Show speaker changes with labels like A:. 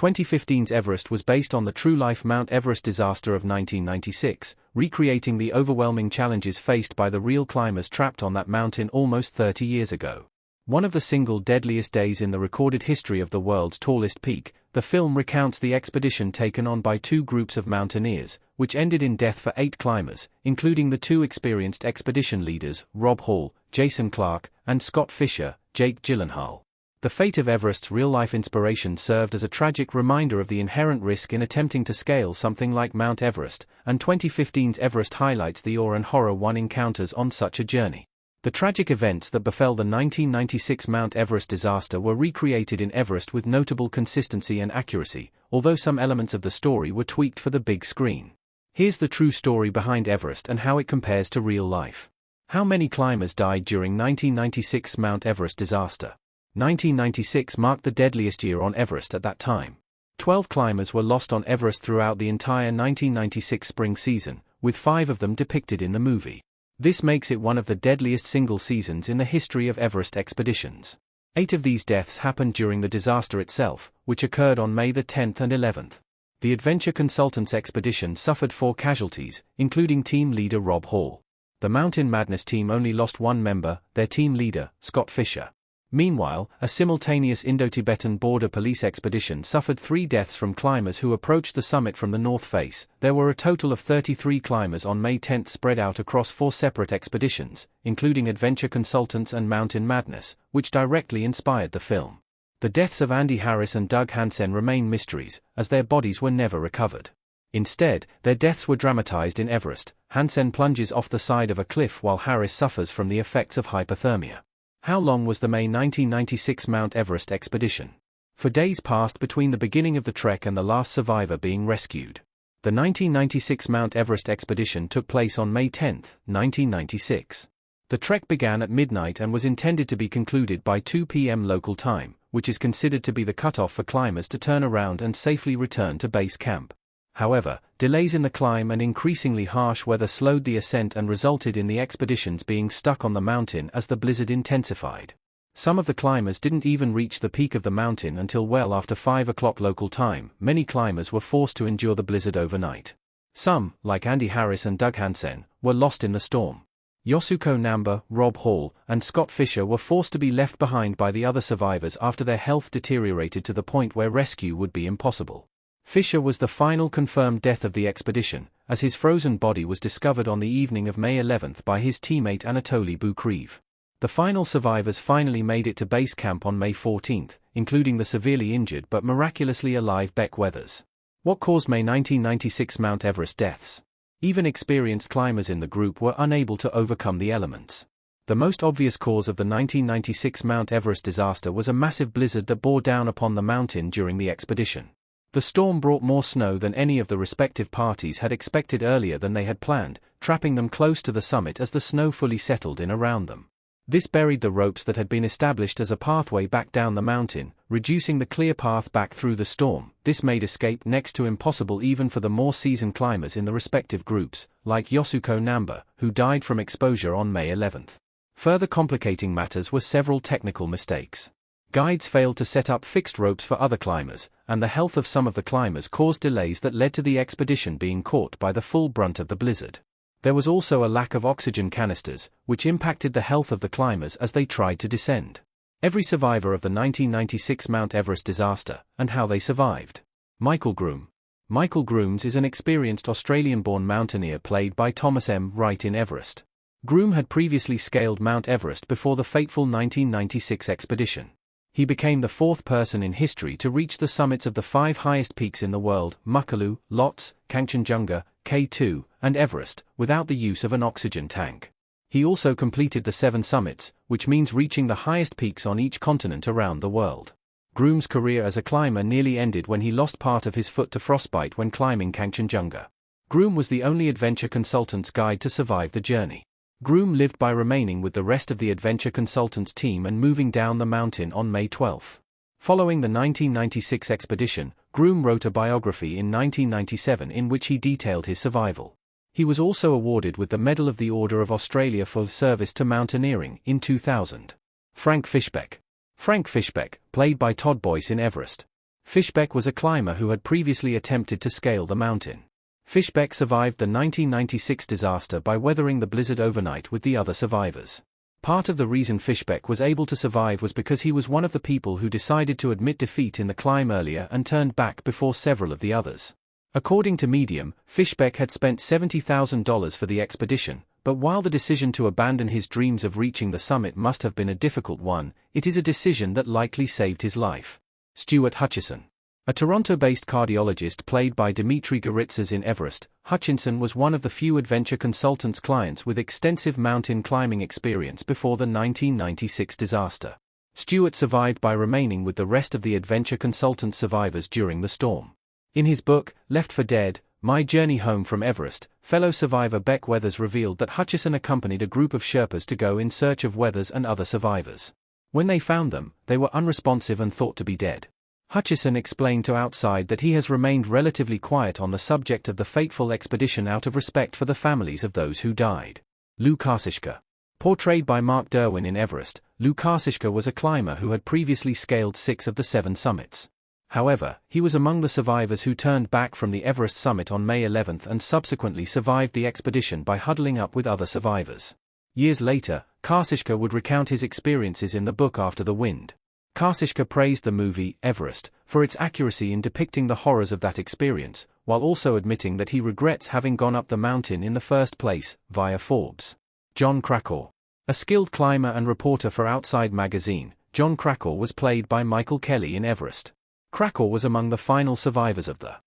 A: 2015's Everest was based on the true-life Mount Everest disaster of 1996, recreating the overwhelming challenges faced by the real climbers trapped on that mountain almost 30 years ago. One of the single deadliest days in the recorded history of the world's tallest peak, the film recounts the expedition taken on by two groups of mountaineers, which ended in death for 8 climbers, including the 2 experienced expedition leaders, Rob Hall, Jason Clark, and Scott Fisher, Jake Gyllenhaal. The fate of Everest's real-life inspiration served as a tragic reminder of the inherent risk in attempting to scale something like Mount Everest, and 2015's Everest highlights the awe and horror one encounters on such a journey. The tragic events that befell the 1996 Mount Everest disaster were recreated in Everest with notable consistency and accuracy, although some elements of the story were tweaked for the big screen. Here's the true story behind Everest and how it compares to real life. How many climbers died during 1996 Mount Everest disaster? 1996 marked the deadliest year on Everest at that time. 12 climbers were lost on Everest throughout the entire 1996 spring season, with 5 of them depicted in the movie. This makes it one of the deadliest single seasons in the history of Everest expeditions. 8 of these deaths happened during the disaster itself, which occurred on May the 10th and 11th. The Adventure Consultants expedition suffered 4 casualties, including team leader Rob Hall. The Mountain Madness team only lost 1 member, their team leader, Scott Fisher. Meanwhile, a simultaneous Indo-Tibetan border police expedition suffered 3 deaths from climbers who approached the summit from the north face. There were a total of 33 climbers on May 10 spread out across 4 separate expeditions, including Adventure Consultants and Mountain Madness, which directly inspired the film. The deaths of Andy Harris and Doug Hansen remain mysteries, as their bodies were never recovered. Instead, their deaths were dramatized in Everest. Hansen plunges off the side of a cliff while Harris suffers from the effects of hypothermia. How long was the May 1996 Mount Everest expedition? For days passed between the beginning of the trek and the last survivor being rescued. The 1996 Mount Everest expedition took place on May 10, 1996. The trek began at midnight and was intended to be concluded by 2 p.m. local time, which is considered to be the cutoff for climbers to turn around and safely return to base camp. However, delays in the climb and increasingly harsh weather slowed the ascent and resulted in the expeditions being stuck on the mountain as the blizzard intensified. Some of the climbers didn't even reach the peak of the mountain until well after 5 o'clock local time. Many climbers were forced to endure the blizzard overnight. Some, like Andy Harris and Doug Hansen, were lost in the storm. Yosuko Namba, Rob Hall, and Scott Fisher were forced to be left behind by the other survivors after their health deteriorated to the point where rescue would be impossible. Fisher was the final confirmed death of the expedition, as his frozen body was discovered on the evening of May 11 by his teammate Anatoly Bukreev. The final survivors finally made it to base camp on May 14, including the severely injured but miraculously alive Beck Weathers. What caused May 1996 Mount Everest deaths? Even experienced climbers in the group were unable to overcome the elements. The most obvious cause of the 1996 Mount Everest disaster was a massive blizzard that bore down upon the mountain during the expedition. The storm brought more snow than any of the respective parties had expected earlier than they had planned, trapping them close to the summit as the snow fully settled in around them. This buried the ropes that had been established as a pathway back down the mountain, reducing the clear path back through the storm. This made escape next to impossible even for the more seasoned climbers in the respective groups, like Yosuko Namba, who died from exposure on May 11. Further complicating matters were several technical mistakes. Guides failed to set up fixed ropes for other climbers, and the health of some of the climbers caused delays that led to the expedition being caught by the full brunt of the blizzard. There was also a lack of oxygen canisters, which impacted the health of the climbers as they tried to descend. Every survivor of the 1996 Mount Everest disaster, and how they survived. Michael Groom. Michael Grooms is an experienced Australian-born mountaineer played by Thomas M. Wright in Everest. Groom had previously scaled Mount Everest before the fateful 1996 expedition. He became the 4th person in history to reach the summits of the 5 highest peaks in the world, Mukurlu, Lhotse, Kangchenjunga, K2, and Everest, without the use of an oxygen tank. He also completed the 7 summits, which means reaching the highest peaks on each continent around the world. Groom's career as a climber nearly ended when he lost part of his foot to frostbite when climbing Kangchenjunga. Groom was the only Adventure Consultants guide to survive the journey. Groom lived by remaining with the rest of the Adventure Consultants team and moving down the mountain on May 12. Following the 1996 expedition, Groom wrote a biography in 1997 in which he detailed his survival. He was also awarded with the Medal of the Order of Australia for service to mountaineering in 2000. Frank Fishbeck. Frank Fishbeck, played by Todd Boyce in Everest. Fischbeck was a climber who had previously attempted to scale the mountain. Fischbeck survived the 1996 disaster by weathering the blizzard overnight with the other survivors. Part of the reason Fischbeck was able to survive was because he was one of the people who decided to admit defeat in the climb earlier and turned back before several of the others. According to Medium, Fischbeck had spent $70,000 for the expedition, but while the decision to abandon his dreams of reaching the summit must have been a difficult one, it is a decision that likely saved his life. Stuart Hutchison. A Toronto-based cardiologist played by Dimitri Garitzas in Everest, Hutchinson was one of the few adventure consultants' clients with extensive mountain climbing experience before the 1996 disaster. Stuart survived by remaining with the rest of the adventure consultant survivors during the storm. In his book, Left for Dead, My Journey Home from Everest, fellow survivor Beck Weathers revealed that Hutchison accompanied a group of Sherpas to go in search of Weathers and other survivors. When they found them, they were unresponsive and thought to be dead. Hutchison explained to Outside that he has remained relatively quiet on the subject of the fateful expedition out of respect for the families of those who died. Lou Karsischka. Portrayed by Mark Derwin in Everest, Lou Karsischka was a climber who had previously scaled 6 of the 7 summits. However, he was among the survivors who turned back from the Everest summit on May 11 and subsequently survived the expedition by huddling up with other survivors. Years later, Karsischka would recount his experiences in the book After the Wind. Karsischka praised the movie, Everest, for its accuracy in depicting the horrors of that experience, while also admitting that he regrets having gone up the mountain in the first place, via Forbes. John Krakauer. A skilled climber and reporter for Outside magazine, John Krakauer was played by Michael Kelly in Everest. Krakauer was among the final survivors of the